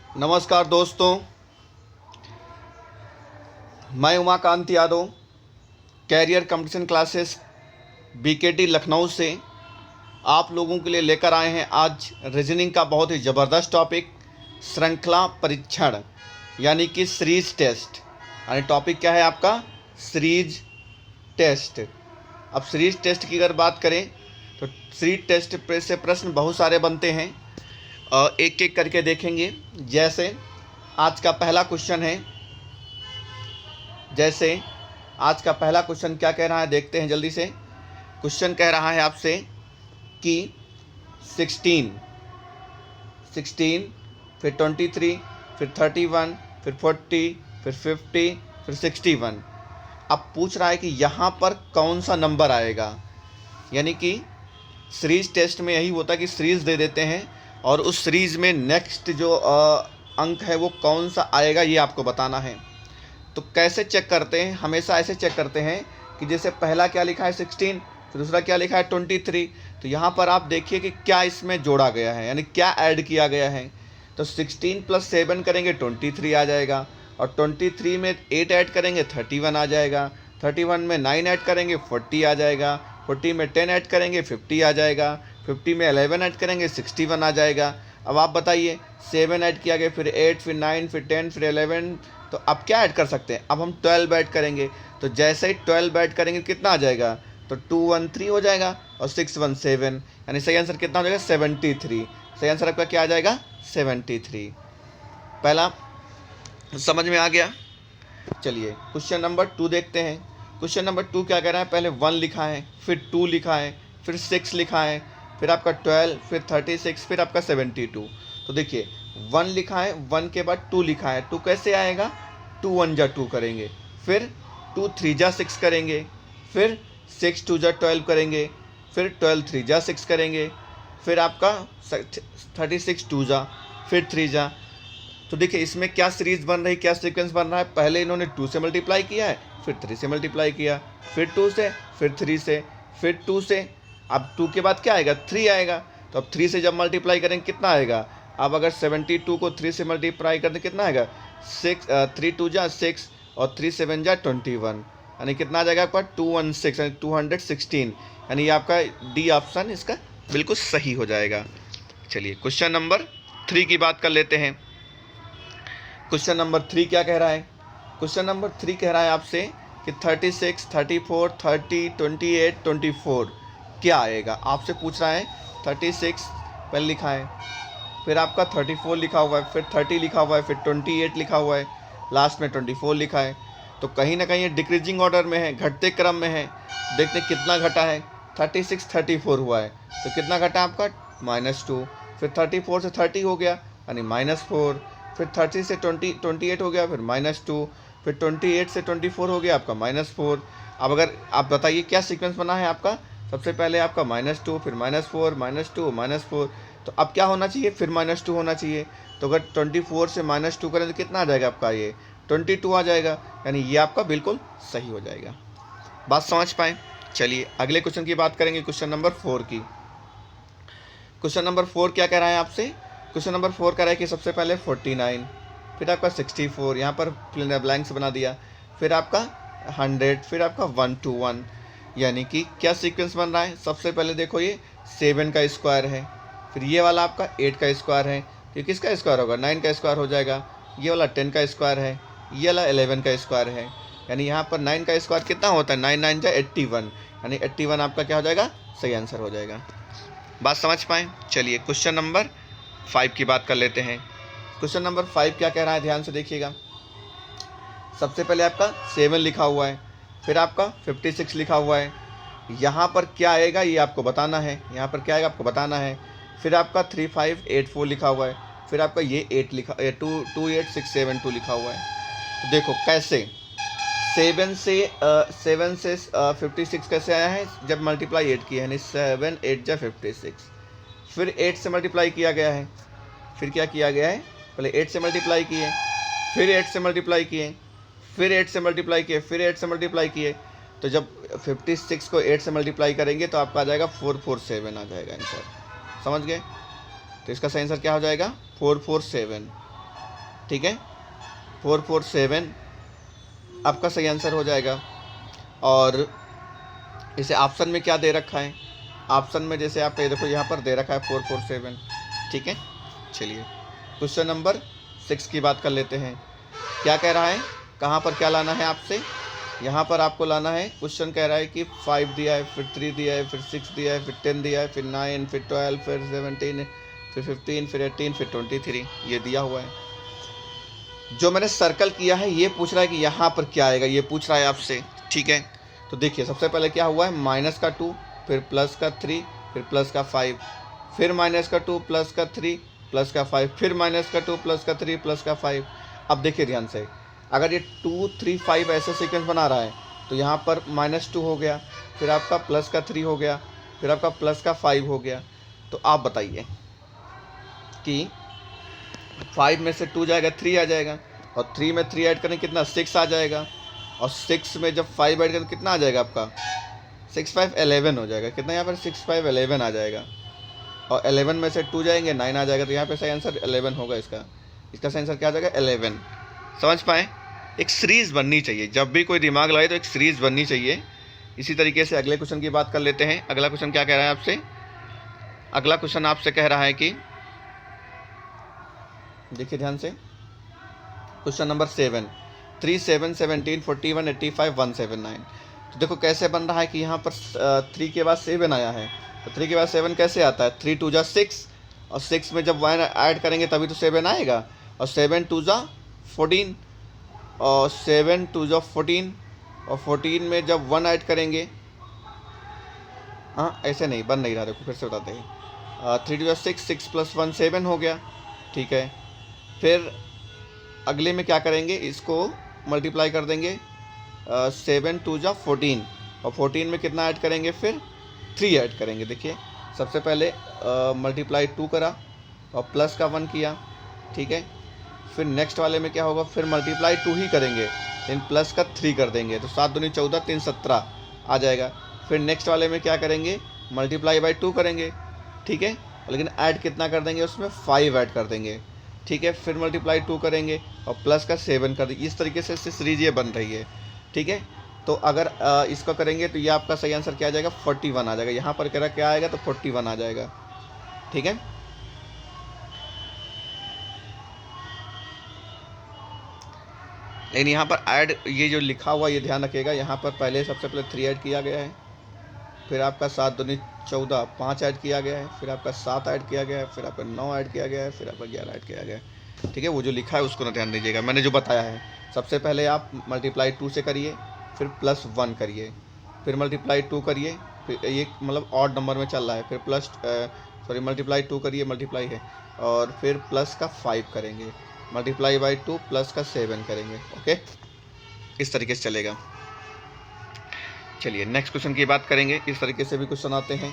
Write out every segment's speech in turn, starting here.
नमस्कार दोस्तों, मैं Umakant Yadav career competition classes BKT Lucknow से आप लोगों के लिए लेकर आए हैं आज रीजनिंग का बहुत ही ज़बरदस्त टॉपिक श्रृंखला परीक्षण यानी कि सीरीज टेस्ट। यानी टॉपिक क्या है आपका? Series test. अब सीरीज टेस्ट की अगर बात करें तो सीरीज टेस्ट से प्रश्न बहुत सारे बनते हैं, एक एक करके देखेंगे। जैसे आज का पहला क्वेश्चन है, क्या कह रहा है देखते हैं जल्दी से। क्वेश्चन कह रहा है आपसे कि 16 फिर 23 फिर 31 फिर 40 फिर 50 फिर 61। अब पूछ रहा है कि यहाँ पर कौन सा नंबर आएगा। यानी कि सीरीज टेस्ट में यही होता है कि सीरीज दे देते हैं और उस सीरीज में नेक्स्ट जो अंक है वो कौन सा आएगा ये आपको बताना है। तो कैसे चेक करते हैं? हमेशा ऐसे चेक करते हैं कि जैसे पहला क्या लिखा है 16, फिर दूसरा क्या लिखा है 23। तो यहाँ पर आप देखिए कि क्या इसमें जोड़ा गया है, यानी क्या ऐड किया गया है। तो 16 + 7 करेंगे 23 आ जाएगा, और 23 में 8 ऐड करेंगे 31 आ जाएगा, 31 में 9 ऐड करेंगे 40 आ जाएगा, 40 में 10 ऐड करेंगे 50 आ जाएगा, 50 में 11 ऐड करेंगे 61 आ जाएगा। अब आप बताइए, 7 ऐड किया गया, फिर 8 फिर 9 फिर 10 फिर 11, तो अब क्या ऐड कर सकते हैं? अब हम 12 ऐड करेंगे। तो जैसे ही 12 ऐड करेंगे कितना आ जाएगा? तो 213 हो जाएगा और 617, यानी सही आंसर कितना हो जाएगा? 73। सही आंसर आपका क्या आ जाएगा? 73। पहला समझ में आ गया। चलिए क्वेश्चन नंबर 2 देखते हैं। क्वेश्चन नंबर 2 क्या कह रहा है? पहले 1 लिखा है, फिर 2 लिखा है, फिर 6 लिखा है, फिर आपका 12, फिर 36, फिर आपका 72। तो देखिए 1 लिखा है, 1 के बाद 2 लिखा है, 2 कैसे आएगा? 2 1 जा 2 करेंगे, फिर 2 3 जा 6 करेंगे, फिर 6 2 जा 12 करेंगे, फिर 12 3 जा 6 करेंगे, फिर आपका 36 2 जा, फिर 3 जा। तो देखिए इसमें क्या सीरीज बन रही, क्या सीक्वेंस बन रहा है? पहले इन्होंने 2 से मल्टीप्लाई किया है, फिर 3 से मल्टीप्लाई किया, फिर 2 से, फिर 3 से, फिर 2 से। अब 2 के बाद क्या आएगा? 3 आएगा। तो अब 3 से जब मल्टीप्लाई करेंगे कितना आएगा? अब अगर 72 को 3 से मल्टीप्लाई करते कितना आएगा? 3 2 जा 6 और 3 7 जा 21, यानी कितना आ जाएगा आपका? 216, यानी 216। यानी ये आपका डी ऑप्शन इसका बिल्कुल सही हो जाएगा। चलिए क्वेश्चन नंबर 3 की बात कर लेते हैं। क्वेश्चन नंबर 3 क्या कह रहा है? क्वेश्चन नंबर 3 कह रहा है आपसे कि 36 34 30 28 24 क्या आएगा? आपसे पूछ रहा है 36 पहले लिखा है, फिर आपका 34 लिखा हुआ है, फिर 30 लिखा हुआ है, फिर 28 लिखा हुआ है, लास्ट में 24 लिखा है। तो कहीं ना कहीं ये डिक्रीजिंग ऑर्डर में है, घटते क्रम में है। देखते कितना घटा है। 36 34 हुआ है, तो कितना घटा आपका? -2। फिर 34 से 30 हो गया यानी -4, फिर 30 से 28 हो गया, फिर -2, फिर 28 से 24 हो गया आपका -4। अब अगर आप बताइए क्या सीक्वेंस बना है आपका? सबसे पहले आपका -2, फिर -4 -2 -4। तो अब क्या होना चाहिए? फिर -2 होना चाहिए। तो अगर 24 से -2 करें तो कितना आ जाएगा आपका? ये 22 आ जाएगा, यानी ये आपका बिल्कुल सही हो जाएगा। बात समझ पाए? चलिए अगले क्वेश्चन की बात करेंगे, क्वेश्चन नंबर 4 की। क्वेश्चन नंबर 4 क्या कह रहा है आपसे? क्वेश्चन नंबर 4 कह रहा है कि सबसे पहले 49, फिर आपका 64, यहाँ पर ब्लैंक्स बना दिया, फिर आपका 100, फिर आपका 121। यानी कि क्या सीक्वेंस बन रहा है? सबसे पहले देखो ये 7 का स्क्वायर है, फिर ये वाला आपका 8 का स्क्वायर है, ये किसका स्क्वायर होगा? 9 का स्क्वायर हो जाएगा। ये वाला 10 का स्क्वायर है, ये वाला 11 का स्क्वायर है। यानी यहाँ पर 9 का स्क्वायर कितना होता है? 9 9 जा 81, यानी 81 आपका क्या हो जाएगा? सही आंसर हो जाएगा। बात समझ पाएँ? चलिए क्वेश्चन नंबर 5 की बात कर लेते हैं। क्वेश्चन नंबर 5 क्या कह रहा है? ध्यान से देखिएगा। सबसे पहले आपका 7 लिखा हुआ है, फिर आपका 56 लिखा हुआ है। यहाँ पर क्या आएगा ये आपको बताना है। यहाँ पर क्या आएगा आपको बताना है। फिर आपका 3584 लिखा हुआ है, फिर आपका ये 8 लिखा 28672 लिखा हुआ है। तो देखो कैसे 7 से 56 कैसे आया है? जब मल्टीप्लाई 8 किया है, यानी 7 8 जा 56। फिर 8 से मल्टीप्लाई किया गया है, फिर क्या किया गया है? पहले 8 से मल्टीप्लाई किए, फिर 8 से मल्टीप्लाई किए, फिर 8 से मल्टीप्लाई किए, फिर 8 से मल्टीप्लाई किए। तो जब 56 को 8 से मल्टीप्लाई करेंगे तो आपका आ जाएगा 447 आ जाएगा आंसर। समझ गए? तो इसका सही आंसर क्या हो जाएगा? 447। ठीक है, 447 आपका सही आंसर हो जाएगा। और इसे ऑप्शन में क्या दे रखा है, ऑप्शन में जैसे आप देखो यहाँ पर दे रखा है 447, ठीक है। चलिए क्वेश्चन नंबर 6 की बात कर लेते हैं। क्या कह रहा है, कहाँ पर क्या लाना है आपसे, यहाँ पर आपको लाना है, क्वेश्चन कह रहा है कि 5 दिया है, फिर 3 दिया है, फिर 6 दिया है, फिर 10 दिया है, फिर 9, फिर 12, फिर 17, फिर 15, फिर 18, फिर 23, ये दिया हुआ है। जो मैंने सर्कल किया है ये पूछ रहा है कि यहाँ पर क्या आएगा, ये पूछ रहा है आपसे, ठीक है। तो देखिए सबसे पहले क्या हुआ है, माइनस का 2, फिर प्लस का 3, फिर प्लस का 5, फिर माइनस का 2, प्लस का 3, प्लस का 5, फिर माइनस का 2, प्लस का 3, प्लस का 5। अब देखिए ध्यान से, अगर ये 2, 3, 5 ऐसे सीक्वेंस बना रहा है तो यहाँ पर -2 हो गया, फिर आपका प्लस का 3 हो गया, फिर आपका प्लस का 5 हो गया। तो आप बताइए कि 5 में से 2 जाएगा, 3 आ जाएगा, और 3 में 3 ऐड करें कितना, 6 आ जाएगा, और 6 में जब 5 ऐड करें कितना आ जाएगा आपका, 6, 5, 11 हो जाएगा। कितना यहाँ पर 6, 5, 11 आ जाएगा, और 11 में से 2 जाएंगे 9 आ जाएगा। तो यहाँ पे सही आंसर 11 होगा, इसका सही आंसर क्या आ जाएगा 11। समझ पाए, एक सीरीज़ बननी चाहिए, जब भी कोई दिमाग लगाए तो एक सीरीज़ बननी चाहिए। इसी तरीके से अगले क्वेश्चन की बात कर लेते हैं। अगला क्वेश्चन क्या कह रहा है आपसे, अगला क्वेश्चन आपसे कह रहा है कि देखिए ध्यान से, क्वेश्चन नंबर 7, 3, 7, 17, 41, 85, 179। तो देखो कैसे बन रहा है कि यहाँ पर 3 के बाद 7 आया है, तो 3 के बाद 7 कैसे आता है, 3 2 जा 6, और 6 में जब 1 ऐड करेंगे तभी तो 7 आएगा, और 7 2 जा 14, और 7 2 जा 14, और 14 में जब 1 ऐड करेंगे, हाँ ऐसे नहीं बन नहीं रहा, देखो फिर से बताते हैं, 3 2 जा 6, 6 + 1 7 हो गया, ठीक है। फिर अगले में क्या करेंगे, इसको मल्टीप्लाई कर देंगे, 7 2 जा 14, और 14 में कितना ऐड करेंगे, फिर 3 ऐड करेंगे। देखिए सबसे पहले मल्टीप्लाई 2 करा और प्लस का 1 किया, ठीक है। फिर नेक्स्ट वाले में क्या होगा, फिर मल्टीप्लाई 2 ही करेंगे लेकिन प्लस का 3 कर देंगे, तो 7 दूनी 14, 3 17 आ जाएगा। फिर नेक्स्ट वाले में क्या करेंगे, मल्टीप्लाई बाई 2 करेंगे, ठीक है, लेकिन ऐड कितना कर देंगे, उसमें 5 ऐड कर देंगे, ठीक है। फिर मल्टीप्लाई 2 करेंगे और प्लस का 7 कर देंगे। इस तरीके से सीरीज ये बन रही है, ठीक है। तो अगर इसका करेंगे तो ये आपका सही आंसर क्या आ जाएगा, 41 आ जाएगा। यहाँ पर कह रहा क्या आएगा, तो 41 आ जाएगा, ठीक है। लेकिन यहाँ पर ऐड ये जो लिखा हुआ ये ध्यान रखिएगा, यहाँ पर पहले सबसे पहले 3 ऐड किया गया है, फिर आपका 7 दूनी 14 5 ऐड किया गया है, फिर आपका 7 ऐड किया गया है, फिर आपका 9 ऐड किया गया है, फिर आपका 11 ऐड किया गया है, ठीक है। वो जो लिखा है उसको ना ध्यान दीजिएगा, मैंने जो बताया है। सबसे पहले आप मल्टीप्लाई 2 से करिए, फिर प्लस 1 करिए, फिर मल्टीप्लाई 2 करिए, फिर ये मतलब ऑड नंबर में चल रहा है, फिर प्लस मल्टीप्लाई 2 करिए, मल्टीप्लाई है, और फिर प्लस का 5 करेंगे, मल्टीप्लाई बाई 2 प्लस का 7 करेंगे, ओके। इस तरीके से चलेगा। चलिए नेक्स्ट क्वेश्चन की बात करेंगे। इस तरीके से भी क्वेश्चन आते हैं,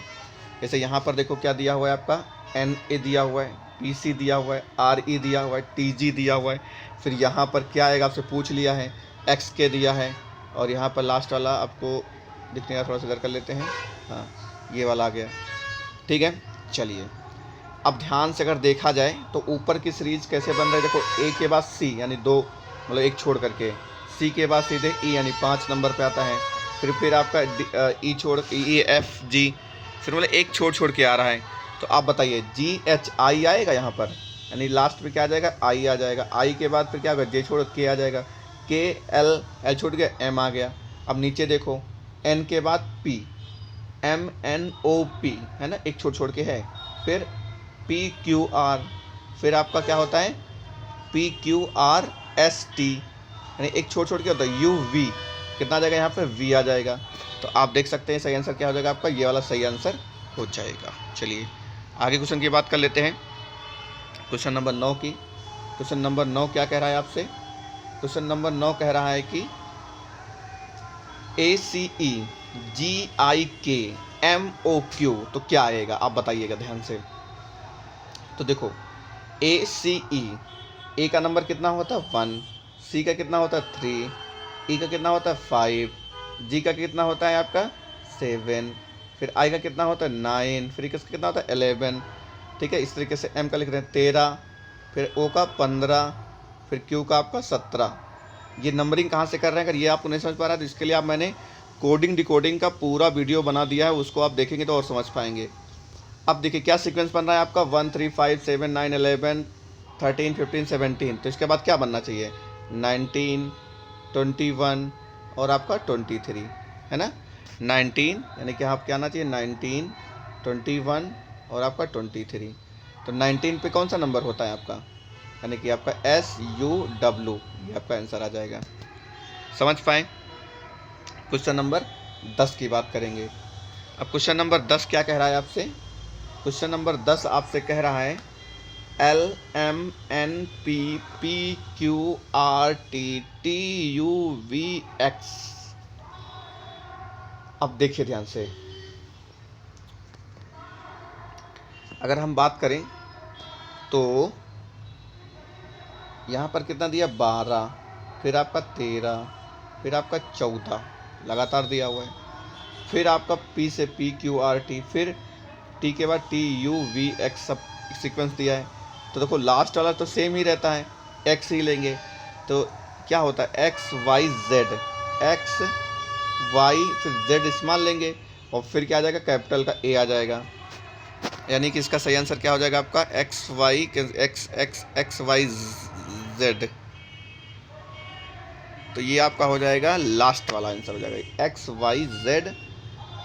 जैसे यहाँ पर देखो क्या दिया हुआ है आपका, NA दिया हुआ है, PC दिया हुआ है, RE दिया हुआ है, TG दिया हुआ है, फिर यहाँ पर क्या आएगा आपसे पूछ लिया है, XK दिया है, और यहाँ पर लास्ट वाला आपको दिखने का थोड़ा सा इधर कर लेते हैं, हाँ ये वाला आ गया, ठीक है। चलिए अब ध्यान से अगर देखा जाए तो ऊपर की सीरीज कैसे बन रही है, देखो A के बाद C यानी 2 मतलब 1 छोड़ करके, C के बाद सीधे E यानी 5 नंबर पे आता है, फिर आपका E छोड़ E F G, फिर मतलब 1 छोड़ के आ रहा है। तो आप बताइए G H I आएगा यहाँ पर, यानी लास्ट में क्या आ जाएगा, I आ जाएगा, I के बाद फिर क्या होगा, J छोड़ K आ जाएगा, K L छोड़ के M आ गया। अब नीचे देखो N के बाद P, M N O P है ना, 1 छोड़ के है, फिर P Q R, फिर आपका क्या होता है P Q R S T, यानी 1 छोड़ के होता है U V, कितना आ जाएगा यहाँ पर V आ जाएगा। तो आप देख सकते हैं सही आंसर क्या हो जाएगा आपका, ये वाला सही आंसर हो जाएगा। चलिए आगे क्वेश्चन की बात कर लेते हैं, क्वेश्चन नंबर 9 की। क्वेश्चन नंबर 9 क्या कह रहा है आपसे, क्वेश्चन नंबर 9 कह रहा है कि ACE GIK MOQ, तो क्या आएगा आप बताइएगा ध्यान से। तो देखो ACE, A का नंबर कितना होता है 1, C का कितना होता है 3, E का कितना होता है 5, G का कितना होता है आपका 7, फिर I का कितना होता है 9, फिर इसका कितना होता है 11, ठीक है। इस तरीके से M का लिख रहे हैं 13, फिर O का 15, फिर क्यू का आपका 17। ये नंबरिंग कहाँ से कर रहे हैं, अगर ये आपको नहीं समझ पा रहा है तो इसके लिए आप मैंने कोडिंग डिकोडिंग का पूरा वीडियो बना दिया है, उसको आप देखेंगे तो और समझ पाएंगे। अब देखिए क्या सीक्वेंस बन रहा है आपका 1 3 5 7 9 11 13 15 17। तो इसके बाद क्या बनना चाहिए 19 21 और आपका 23, है ना। 19 यानी कि आप क्या आना चाहिए 19 21 और आपका 23। तो 19 पे कौन सा नंबर होता है आपका, यानी कि आपका SUW, ये आपका आंसर आ जाएगा। समझ पाए। क्वेश्चन नंबर 10 की बात करेंगे। अब क्वेश्चन नंबर 10 क्या कह रहा है आपसे, क्वेश्चन नंबर 10 आपसे कह रहा है LMNPPQRTTUVX। अब देखिए ध्यान से, अगर हम बात करें तो यहाँ पर कितना दिया 12, फिर आपका 13, फिर आपका 14 लगातार दिया हुआ है, फिर आपका P से PQRT, फिर T के बाद TUVX सब सीक्वेंस दिया है। तो देखो लास्ट वाला तो सेम ही रहता है, X ही लेंगे। तो क्या होता है XYZ, XY फिर Z स्मॉल लेंगे और फिर क्या आ जाएगा कैपिटल का A आ जाएगा। यानी कि इसका सही आंसर क्या हो जाएगा आपका XYZ। तो ये आपका हो जाएगा लास्ट वाला आंसर हो जाएगा XYZ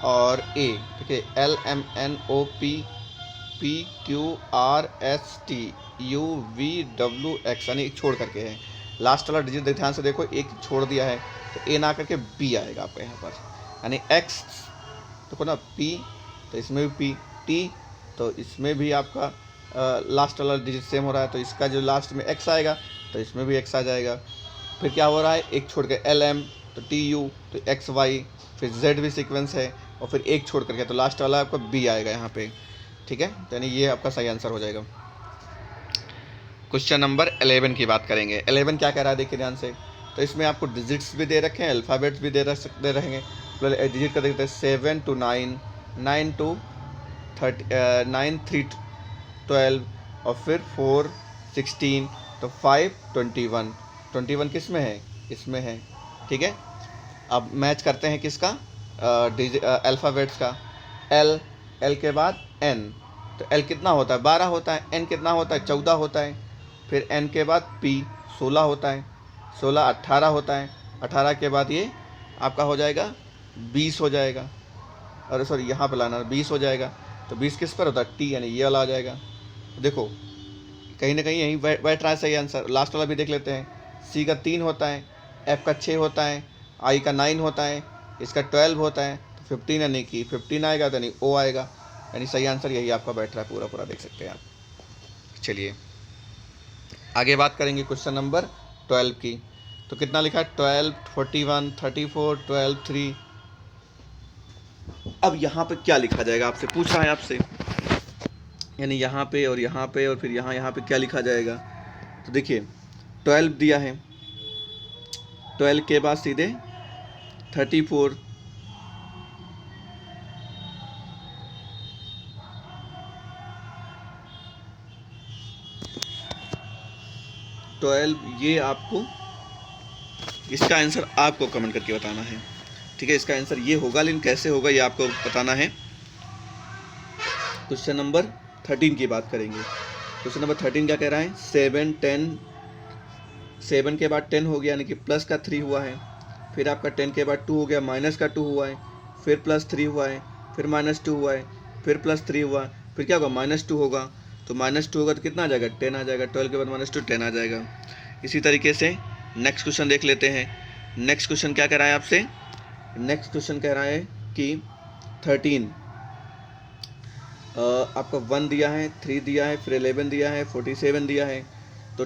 और A। देखिए LMNOPPQRSTUVWX यानी एक छोड़ करके है। लास्ट वाला डिजिट ध्यान से देखो, एक छोड़ दिया है तो A ना करके B आएगा आपका यहाँ पर, यानी X देखो ना P, तो इसमें भी P, T तो इसमें भी आपका लास्ट वाला डिजिट सेम हो रहा है, तो इसका जो लास्ट में X आएगा तो इसमें भी X आ जाएगा। फिर क्या हो रहा है एक छोड़ के LM तो TU तो XY, फिर Z भी सीक्वेंस है और फिर एक छोड़ करके तो लास्ट वाला आपका B आएगा यहाँ पे, ठीक है। तो यानी ये आपका सही आंसर हो जाएगा। क्वेश्चन नंबर 11 की बात करेंगे। 11 क्या कह रहा है देखिए ध्यान से, तो इसमें आपको डिजिट्स भी दे रखे हैं, अल्फ़ाबेट्स भी दे रहेंगे। डिजिट का देखते हैं 7 to 9, 9 to 9 3 12 और फिर 4 16 तो 5 21। 21 किस में है, इसमें है, ठीक है। अब मैच करते हैं किसका अल्फ़ाबेट्स का। L के बाद N, तो L कितना होता है 12 होता है, N कितना होता है 14 होता है, फिर N के बाद P 16 होता है, 16 18 होता है, 18 के बाद ये आपका हो जाएगा 20 हो जाएगा, और सॉरी यहाँ पर लाना 20 हो जाएगा। तो 20 किस पर होता है T, यानी ये वाला आ जाएगा। देखो कहीं ना कहीं यहीं बैठ रहा है सही आंसर। लास्ट वाला भी देख लेते हैं। C का 3 होता है, F का 6 होता है, I का 9 होता है, इसका 12 होता है, तो 15 यानी कि 15 आएगा, तो यानी O आएगा, यानी सही आंसर यही आपका बैठ रहा है पूरा पूरा, देख सकते हैं आप। चलिए आगे बात करेंगे क्वेश्चन नंबर 12 की। तो कितना लिखा है 12 41 34 12 3। अब यहाँ पे क्या लिखा जाएगा आपसे पूछ रहा है आपसे, यानी यहाँ पे और यहाँ पे और फिर यहाँ पे क्या लिखा जाएगा। तो देखिए 12 दिया है, 12 के बाद सीधे 34, ये आपको इसका आंसर आपको कमेंट करके बताना है, ठीक है। इसका आंसर ये होगा, लेकिन कैसे होगा ये आपको बताना है। क्वेश्चन नंबर 13 की बात करेंगे। क्वेश्चन नंबर 13 क्या कह रहा है 7 10, 7 के बाद 10 हो गया, यानी कि प्लस का 3 हुआ है, फिर आपका 10 के बाद 2 हो गया, माइनस का 2 हुआ है, फिर प्लस 3 हुआ है, फिर माइनस 2 हुआ है, फिर प्लस 3 हुआ, फिर क्या होगा -2 होगा, तो -2 होगा तो कितना आ जाएगा 10 आ जाएगा, 12 के बाद -2 10 आ जाएगा। इसी तरीके से नेक्स्ट क्वेश्चन देख लेते हैं। नेक्स्ट क्वेश्चन क्या कह रहा है आपसे, नेक्स्ट क्वेश्चन कह रहा है कि 13 आपका 1 दिया है, 3 दिया है, फिर 11 दिया है, 47 दिया है, तो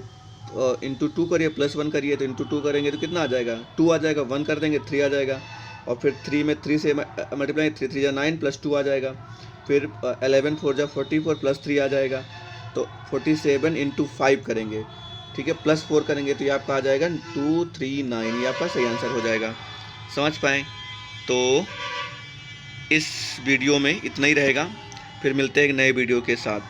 इंटू 2 करिए, +1 करिए, तो इंटू 2 करेंगे तो कितना आ जाएगा 2 आ जाएगा, 1 कर देंगे 3 आ जाएगा, और फिर 3 में 3 से मल्टीप्लाई 3 3 9 +2 आ जाएगा, फिर 11 4 44 +3 आ जाएगा, तो 47 इंटू 5 करेंगे, ठीक है, +4 करेंगे तो ये आपका आ जाएगा 239, ये आपका सही आंसर हो जाएगा। समझ पाएँ। तो इस वीडियो में इतना ही रहेगा, फिर मिलते हैं एक नए वीडियो के साथ।